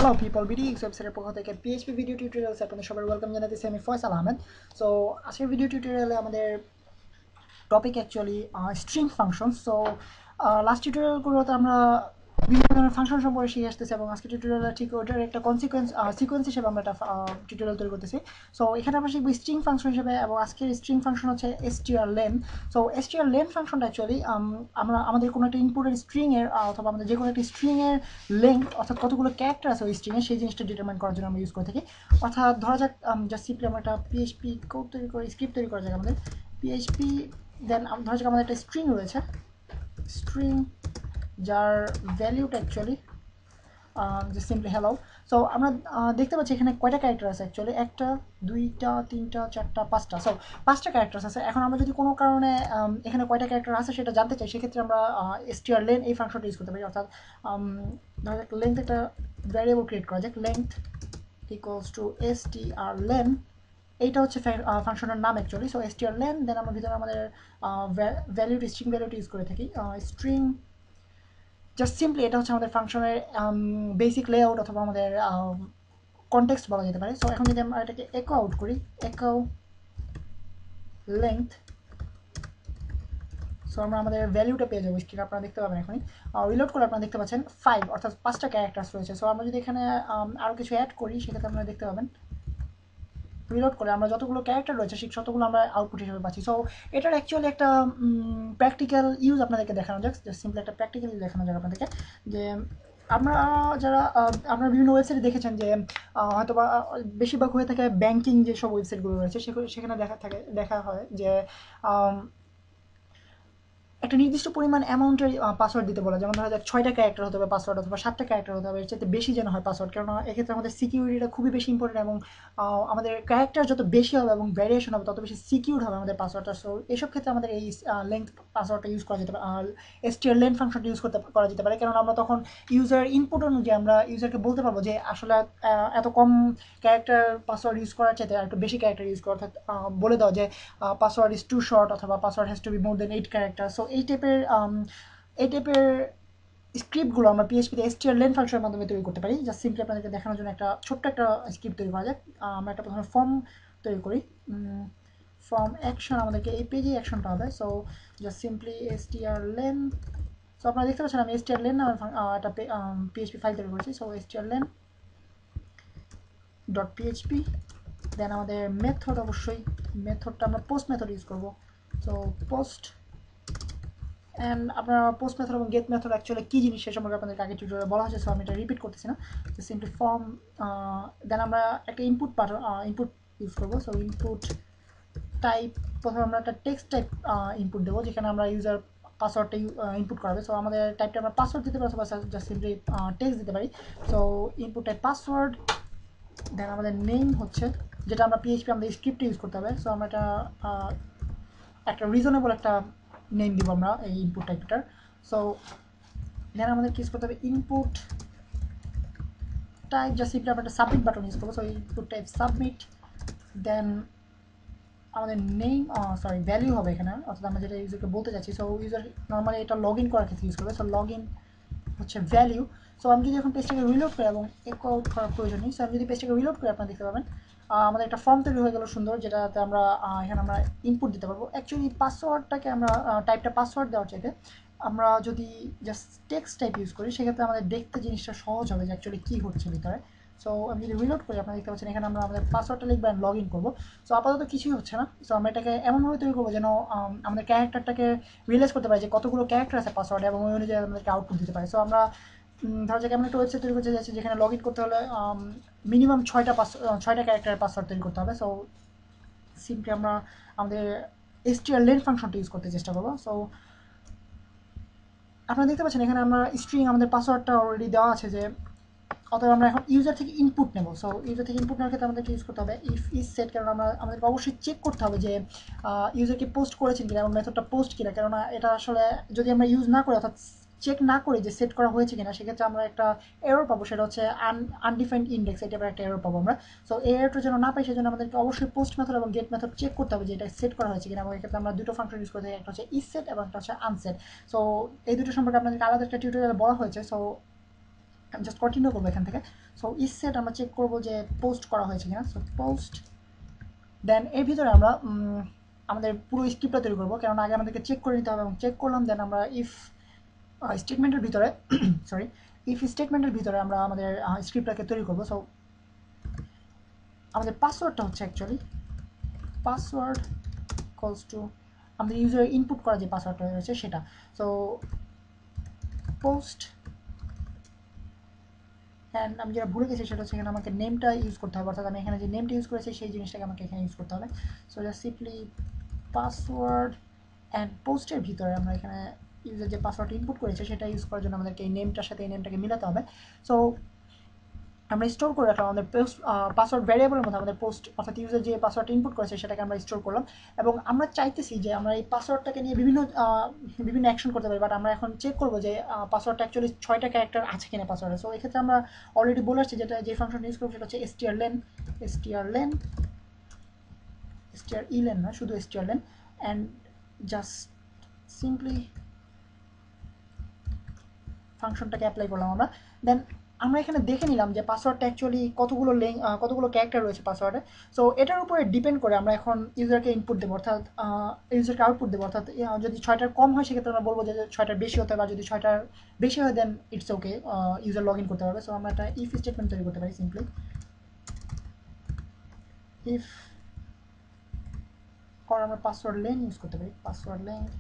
Hello people, BDX ওয়েবসাইটের পক্ষ থেকে PHP ভিডিও টিউটোরিয়ালসে আপনাদের সবাই ওয়েলকাম জানাতেছি। আমি ফয়সাল আহমেদ। সো আজকের ভিডিও টিউটোরিয়ালে আমাদের topic actually string function. So last টিউটোরিয়ালগুলোতে আমরা বিভিন্ন ধরনের ফাংশন সম্পর্কে শিখে আসতেছি এবং আজকে টিউটোরিয়ালে ঠিক ওটার একটা সিকোয়েন্স হিসেবে আমরা একটা টিউটোরিয়াল তৈরি করতেছি। সো এখানে আমরা শিখবো স্ট্রিং ফাংশন হিসেবে, এবং আজকের স্ট্রিং ফাংশন হচ্ছে strlen। সো strlen ফাংশনটা অ্যাকচুয়ালি আমরা আমাদের কোনো একটা ইনপুটের স্ট্রিংয়ের অথবা আমাদের যে কোনো একটা স্ট্রিংয়ের লেন্থ অর্থাৎ কতগুলো ক্যারেক্টার আছে ওই স্ট্রিংয়ে সেই জিনিসটা ডিটারমাইন করার জন্য আমরা ইউজ করে থাকি। অর্থাৎ ধরা যাক জাস্ট সিম্পলি আমরা একটা PHP কোড তৈরি করে স্ক্রিপ্ট তৈরি করা যাক আমাদের PHP। দেন ধরা যাক আমাদের একটা স্ট্রিং রয়েছে, স্ট্রিং যার ভ্যালুটা actually just simply hello. So আমরা দেখতে পাচ্ছি এখানে কয়টা ক্যারেক্টার আছে অ্যাকচুয়ালি, একটা দুইটা তিনটা চারটা পাঁচটা। সো পাঁচটা ক্যারেক্টার আছে। এখন আমরা যদি কোনো কারণে এখানে কয়টা ক্যারেক্টার আছে সেটা জানতে চাই, সেক্ষেত্রে আমরা strlen এই ফাংশনটা ইউজ করতে পারি। অর্থাৎ ধরা যাক লেন্থ একটা ভ্যারিয়েবল ক্রিয়েট করা যাক, লেন্থ ইকুয়ালস টু strlen। এইটা হচ্ছে ফাংশনের নাম অ্যাকচুয়ালি। সো strlen, দেন আমরা ভিতরে আমাদের ভ্যালুটি স্ট্রিং ভ্যালুটি ইউজ করে থাকি স্ট্রিং। জাস্ট সিম্পলি এটা হচ্ছে আমাদের ফাংশনের বেসিক লেআউট অথবা আমাদের কনটেক্সট বলা যেতে পারে। সো এখন যদি আমরা এটাকে একো আউট করি, একো লেন্থ, সো আমরা আমাদের ভ্যালুটা পেয়ে যাবো স্ক্রিনে, আপনারা দেখতে পাবেন এখনই। রিলোড করে আপনারা দেখতে পাচ্ছেন 5 অর্থাৎ 5টা ক্যারেক্টার্স রয়েছে। সো আমরা যদি এখানে আরও কিছু অ্যাড করি সেক্ষেত্রে আপনারা দেখতে পাবেন রিলোড করে আমরা যতগুলো ক্যারেক্টার রয়েছে ঠিক ততগুলো আমরা আউটপুট হিসেবে পাচ্ছি। সো এটার অ্যাকচুয়ালি একটা প্র্যাকটিক্যাল ইউজ আপনাদেরকে দেখানো যাক, জাস্ট সিম্পলি একটা প্র্যাকটিক্যাল ইউজ দেখানো যাক আপনাদেরকে। যে আমরা যারা আপনারা বিভিন্ন ওয়েবসাইটে দেখেছেন যে হয়তো বা বেশিরভাগ হয়ে থাকে ব্যাংকিং যেসব ওয়েবসাইটগুলো রয়েছে সেখানে দেখা হয় যে একটা নির্দিষ্ট পরিমাণ অ্যামাউন্টের পাসওয়ার্ড দিতে বলা, যেমন ধরা যাক 6টা ক্যারেক্টার হতে হবে পাসওয়ার্ড অথবা 7টা ক্যারেক্টার হতে হবে, এর চাইতে বেশি যেন হয় পাসওয়ার্ড। কারণ এক্ষেত্রে আমাদের সিকিউরিটিটা খুবই বেশি ইম্পর্টেন্ট এবং আমাদের ক্যারেক্টার যত বেশি হবে এবং ভ্যারিয়েশন হবে তত বেশি সিকিউর হবে আমাদের পাসওয়ার্ডটা। সো এসব ক্ষেত্রে আমাদের এই লেন্থ পাসওয়ার্ডটা ইউজ করা যেতে পারে, strlen ফাংশনটা ইউজ করা যেতে পারে। কারণ আমরা তখন ইউজার ইনপুট অনুযায়ী আমরা ইউজারকে বলতে পারবো যে আসলে এত কম ক্যারেক্টার পাসওয়ার্ড ইউজ করার চাইতে আর একটু বেশি ক্যারেক্টার ইউজ করা, অর্থাৎ বলে দাও যে পাসওয়ার্ড ইজ টু শর্ট অথবা password has to be more than 8 character. So এই টাইপের স্ক্রিপ্টগুলো আমরা পিএইচপিতে strlen ফাংশনের মাধ্যমে তৈরি করতে পারি। জাস্ট সিম্পলি আপনাদেরকে দেখানোর জন্য একটা ছোট্ট একটা স্ক্রিপ্ট তৈরি করা যাক। আমরা একটা প্রথমে ফর্ম তৈরি করি, ফর্ম অ্যাকশন, আমাদেরকে এই পেজে অ্যাকশনটা হবে। So just simply strlen। So আপনারা দেখতে পাচ্ছেন আমি strlen নামের একটা পিএইচপি ফাইল তৈরি করেছি। সো strlen ডট পিএইচপি, দেন আমাদের মেথড, অবশ্যই মেথডটা আমরা পোস্ট মেথড ইউজ করবো। সো পোস্ট, অ্যান্ড আপনারা পোস্ট মেথড এবং গেট মেথড অ্যাকচুয়ালি কী জিনিস সে সম্পর্কে আপনাদের আগে টিউটোরিয়ালে বলা হয়েছে। সো আমি এটা রিপিট করতেছি না, সিম্পলি ফর্ম, দেন আমরা একটা ইনপুট ইউজ করবো। সো ইনপুট টাইপ, প্রথমে আমরা একটা টেক্সট টাইপ ইনপুট দেবো যেখানে আমরা ইউজার পাসওয়ার্ডটা ইনপুট করাবে। সো আমাদের টাইপটা আমরা পাসওয়ার্ড দিতে পারি অথবা জাস্ট সিম্পলি টেক্সট দিতে পারি। সো ইনপুট টাইপ পাসওয়ার্ড, দেন আমাদের নেম হচ্ছে যেটা আমরা পিএইচপি আমাদের স্ক্রিপ্টে ইউজ করতে হবে। সো আমরা একটা রিজনেবল একটা নেম দিব আমরা এই ইনপুট টাইপটার। সো দেন আমাদের ইউজ করতে হবে ইনপুট টাইপ, জাস্ট সিম্পলি আমরা একটা সাবমিট বাটন ইউজ করবো। সো ইনপুট টাইপ সাবমিট, দেন আমাদের নেম ভ্যালু হবে এখানে, অর্থাৎ আমরা যেটা ইউজারকে বলতে চাচ্ছি। সো ইউজার নর্মালি এটা লগ ইন করার ক্ষেত্রে ইউজ করবে। সো লগ ইন হচ্ছে ভ্যালু। সো আমি যদি এখন পেজটাকে রিলোড করি এবং একো আউট করার প্রয়োজন নেই, সো আমি যদি পেজটাকে রিলোড করি আপনারা দেখতে পাবেন আমাদের একটা ফর্ম তৈরি হয়ে গেল সুন্দর, যেটাতে আমরা এখানে আমরা ইনপুট দিতে পারবো। অ্যাকচুয়ালি পাসওয়ার্ডটাকে আমরা টাইপটা পাসওয়ার্ড দেওয়ার চাইতে আমরা যদি জাস্ট টেক্সট টাইপ ইউজ করি সেক্ষেত্রে আমাদের দেখতে জিনিসটা সহজ হবে যে অ্যাকচুয়ালি কী হচ্ছে ভিতরে। সো আমি যদি রিলোড করি আপনারা দেখতে পাচ্ছেন এখানে আমরা আমাদের পাসওয়ার্ডটা লিখবো অ্যান্ড লগ ইন করবো। সো আপাতত কিছুই হচ্ছে না। সো আমরা এটাকে এমনভাবে তৈরি করবো যেন আমাদের ক্যারেক্টারটাকে রিয়েলাইজ করতে পারি যে কতগুলো ক্যারেক্টার আছে পাসওয়ার্ডে এবং ওই অনুযায়ী আমাদেরকে আউটপুট দিতে পারে। সো আমরা ধরা যাক আমরা একটা ওয়েবসাইট তৈরি করতে যাচ্ছি যেখানে লগ ইন করতে হলে মিনিমাম 6টা ক্যারেক্টারের পাসওয়ার্ড তৈরি করতে হবে। সো সিম্পলি আমরা আমাদের strlen ফাংশনটা ইউজ করতে চেষ্টা করবো। সো আপনারা দেখতে পাচ্ছেন এখানে আমরা স্ট্রিং আমাদের পাসওয়ার্ডটা অলরেডি দেওয়া আছে, যে অতএব আমরা এখন ইউজার থেকে ইনপুট নেব। সো ইউজার থেকে ইনপুট নেওয়ার ক্ষেত্রে আমাদেরকে ইউজ করতে হবে ইফ ইজ সেট, কারণ আমাদেরকে অবশ্যই চেক করতে হবে যে ইউজারকে পোস্ট করেছেন কিনা এবং মেথডটা পোস্ট কিনা। কেননা এটা আসলে যদি আমরা ইউজ না করি অর্থাৎ চেক না করে যে সেট করা হয়েছে কিনা সেক্ষেত্রে আমরা একটা এরর পাবো, সেটা হচ্ছে আনডিফাইন্ড ইন্ডেক্স, এটা একটা এরর পাবো আমরা। সো এই এররটা যেন না পাই সেজন্য আমাদেরকে অবশ্যই পোস্ট মেথড এবং গেট মেথড চেক করতে হবে যে এটা সেট করা হয়েছে কিনা, এবং এক্ষেত্রে আমরা দুটো ফাংশন ইউজ করতে, একটা হচ্ছে ইজ সেট এবং একটা হচ্ছে আনসেট। সো এই দুটো সম্পর্কে আপনাদেরকে আলাদা একটা টিউটোরিয়ালে বলা হয়েছে। সো আমি জাস্ট কন্টিনিউ করবো এখান থেকে। সো ইস সেট আমরা চেক করবো যে পোস্ট করা হয়েছে কিনা। সো পোস্ট, দেন এর ভিতরে আমরা আমাদের পুরো স্ক্রিপ্টটা তৈরি করবো, কেননা আগে আমাদেরকে চেক করে নিতে হবে, এবং চেক করলাম দেন আমরা ইফ স্টেটমেন্টের ভিতরে সরি ইফ স্টেটমেন্টের ভিতরে আমরা আমাদের স্ক্রিপ্টটাকে তৈরি করবো। সো আমাদের পাসওয়ার্ডটা হচ্ছে অ্যাকচুয়ালি পাসওয়ার্ড ইকুয়ালস টু আমাদের ইউজার ইনপুট করা যে পাসওয়ার্ডটা রয়েছে সেটা। সো পোস্ট, অ্যান্ড আমি যেটা ভুলে গেছি সেটা হচ্ছে এখানে আমাকে নেমটা ইউজ করতে হবে, অর্থাৎ আমি এখানে যে নেমটা ইউজ করেছি সেই জিনিসটাকে আমাকে এখানে ইউজ করতে হবে। So just simply password and পোস্টের ভিতরে আমরা এখানে ইউজার যে পাসওয়ার্ড ইনপুট করেছে সেটা ইউজ করার জন্য আমাদেরকে এই নেমটার সাথে এই নেমটাকে মিলাতে হবে। সো আমরা স্টোর করে রাখলাম আমাদের পোস্ট পাসওয়ার্ড ভ্যারিয়েবলের মধ্যে আমাদের পোস্ট, অর্থাৎ ইউজার যে পাসওয়ার্ড ইনপুট করেছে সেটাকে আমরা স্টোর করলাম, এবং আমরা চাইতেছি যে আমরা এই পাসওয়ার্ডটাকে নিয়ে বিভিন্ন অ্যাকশন করতে পারি। বাট আমরা এখন চেক করবো যে পাসওয়ার্ডটা অ্যাকচুয়ালি 6টা ক্যারেক্টার আছে কিনা পাসওয়ার্ডে। সো এক্ষেত্রে আমরা অলরেডি বলে আসছি যেটা যে ফাংশন ইউজ করবো সেটা হচ্ছে strlen না শুধু strlen, অ্যান্ড জাস্ট সিম্পলি ফাংশনটাকে অ্যাপ্লাই করলাম আমরা। দেন আমরা এখানে দেখে নিলাম যে পাসওয়ার্ডটা অ্যাকচুয়ালি কতগুলো ক্যারেক্টার রয়েছে পাসওয়ার্ডে। সো এটার উপরে ডিপেন্ড করে আমরা এখন ইউজারকে ইনপুট দেবো, অর্থাৎ ইউজারকে আউটপুট দেবো। অর্থাৎ যদি 6টার কম হয় সেক্ষেত্রে আমরা বলবো যে 6টার বেশি হতে হবে, আর যদি 6টার বেশি হয় then it's okay, user log in করতে পারবে। সো আমরা একটা ইফ স্টেটমেন্ট তৈরি করতে পারি সিম্পলি ইফ, আর আমরা পাসওয়ার্ড লেন ইউজ করতে পারি, password length,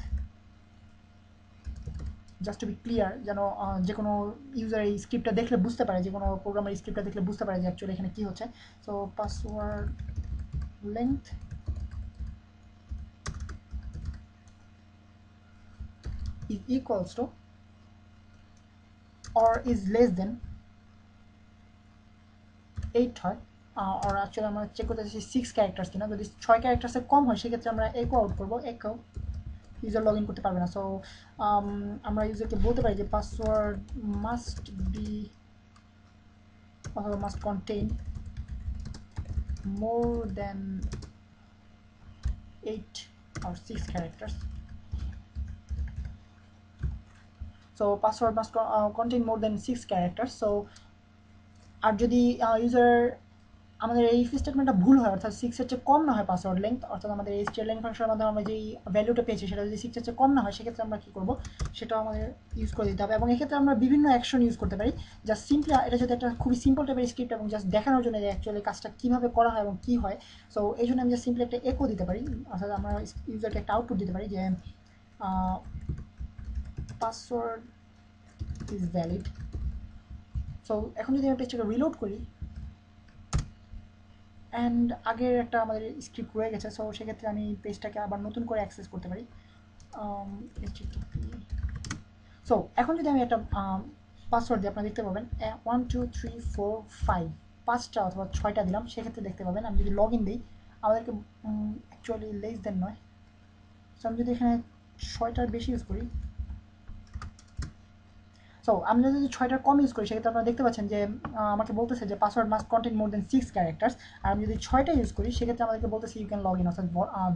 just to be clear, যেন যে কোনো ইউজার এই স্ক্রিপ্টটা দেখলে বুঝতে পারে, যে কোনো প্রোগ্রামের স্ক্রিপ্টটা দেখলে বুঝতে পারে যে অ্যাকচুয়ালি এখানে কী হচ্ছে। So password length is equals to or is less than 8 হয়, আর অ্যাকচুয়ালি আমরা চেক করতে চাইছি 6 ক্যারেক্টার্স কিনা। যদি 6 ক্যারেক্টার্সের কম হয় সেক্ষেত্রে আমরা একো আউট করবো, একো ইউজার লগ ইন করতে পারবে না। সো আমরা ইউজারকে বলতে পারি যে পাসওয়ার্ড মাস্ট বি অথবা must contain more than 8 or 6 characters. So password must contain more than 6 characters. So আর যদি ইউজার আমাদের এই ইফ স্টেটমেন্টটা ভুল হয়, অর্থাৎ 6-এর চেয়ে কম না হয় পাসওয়ার্ড লেন্থ, অর্থাৎ আমাদের এই স্ট্রিং ফাংশনের মাধ্যমে আমরা যেই ভ্যালুটা পেয়েছি সেটা যদি 6-এর চেয়ে কম না হয় সেক্ষেত্রে আমরা কী করবো সেটাও আমাদের ইউজ করে দিতে হবে। এবং এক্ষেত্রে আমরা বিভিন্ন অ্যাকশন ইউজ করতে পারি, জাস্ট সিম্পলি এটা যদি একটা খুবই সিম্পল টাইপের স্ক্রিপ্ট এবং জাস্ট দেখানোর জন্য যে অ্যাকচুয়ালি কাজটা কীভাবে করা হয় এবং কী হয়। সো এই জন্য আমি জাস্ট সিম্পলি একটা একো দিতে পারি, অর্থাৎ আমরা ইউজারকে একটা আউটপুট দিতে পারি যে পাসওয়ার্ড ইজ ভ্যালিড। সো এখন যদি আমি পেজটাকে রিলোড করি, অ্যান্ড আগের একটা আমাদের স্ক্রিপ্ট রয়ে গেছে, সো সেক্ষেত্রে আমি পেজটাকে আবার নতুন করে অ্যাক্সেস করতে পারি। সো এখন যদি আমি একটা পাসওয়ার্ড দিয়ে আপনারা দেখতে পাবেন 1 2 3 4 5 5টা অথবা 6টা দিলাম, সেক্ষেত্রে দেখতে পাবেন আমি যদি লগ ইন দিই আমাদেরকে অ্যাকচুয়ালি লেস দেন নয়। সো আমি যদি এখানে 6টার বেশি ইউজ করি, সো আমরা যদি 6টার কম ইউজ করি সেক্ষেত্রে আপনারা দেখতে পাচ্ছেন যে আমাকে বলতেছে যে পাসওয়ার্ড মাস্ট কন্টেন মোর দেন 6 ক্যারেক্টার্স। আর আমি যদি 6টা ইউজ করি সেক্ষেত্রে আমাদেরকে বলতেছে ইউ ক্যান লগ ইন, অর্থাৎ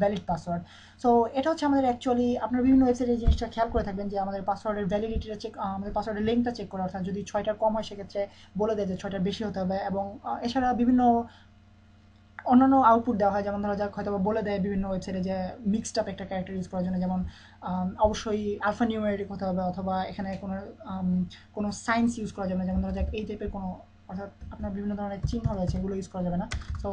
ভ্যালিড পাসওয়ার্ড। সো এটা হচ্ছে আমাদের অ্যাকচুয়ালি আপনারা বিভিন্ন ওয়েবসাইটে এই জিনিসটা খেয়াল করে থাকবেন যে আমাদের পাসওয়ার্ডের ভ্যালিডিটিটা চেক, আমাদের পাসওয়ার্ডের লেন্থটা চেক করে, অর্থাৎ যদি 6টার কম হয় সেক্ষেত্রে বলে দেয় যে 6টার বেশি হতে হবে। এবং এছাড়া বিভিন্ন অন্যান্য আউটপুট দেওয়া হয়, যেমন ধরা যাক হয়তো বলে দেয় বিভিন্ন ওয়েবসাইটে যে মিক্সড আপ একটা ক্যারেক্টার ইউজ করার জন্য, যেমন অবশ্যই আলফা নিউমেরিক হতে হবে, অথবা এখানে কোনো সায়েন্স ইউজ করা যাবে না, যেমন ধরা যাক এই টাইপের কোনো, অর্থাৎ আপনার বিভিন্ন ধরনের চিহ্ন রয়েছে এগুলো ইউজ করা যাবে না। সো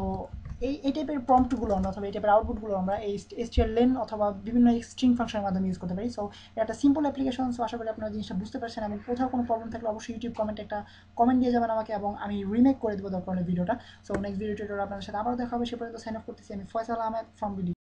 এই টাইপের প্রম্পটগুলো আমরা অথবা এই টাইপের আউটপুটগুলো আমরা এই strlen অথবা বিভিন্ন স্ট্রিং ফাংশনের মাধ্যমে ইউজ করতে পারি। সো এটা একটা সিম্পল অ্যাপ্লিকেশন। সো আশা করি আপনারা জিনিসটা বুঝতে পারছেন, এবং কোথাও কোনো প্রবলেম থাকলে অবশ্যই ইউটিউব কমেন্টে একটা কমেন্ট দিয়ে যাবেন আমাকে, এবং আমি রিমেক করে দেবো দরকার হলে ভিডিওটা। সো নেক্সট ভিডিও টিউটোরিয়াল আপনাদের সাথে আবার দেখা হবে। সে পর্যন্ত সাইন অফ করতেছি আমি ফয়সাল আহমেদ ফ্রম ভিডিও।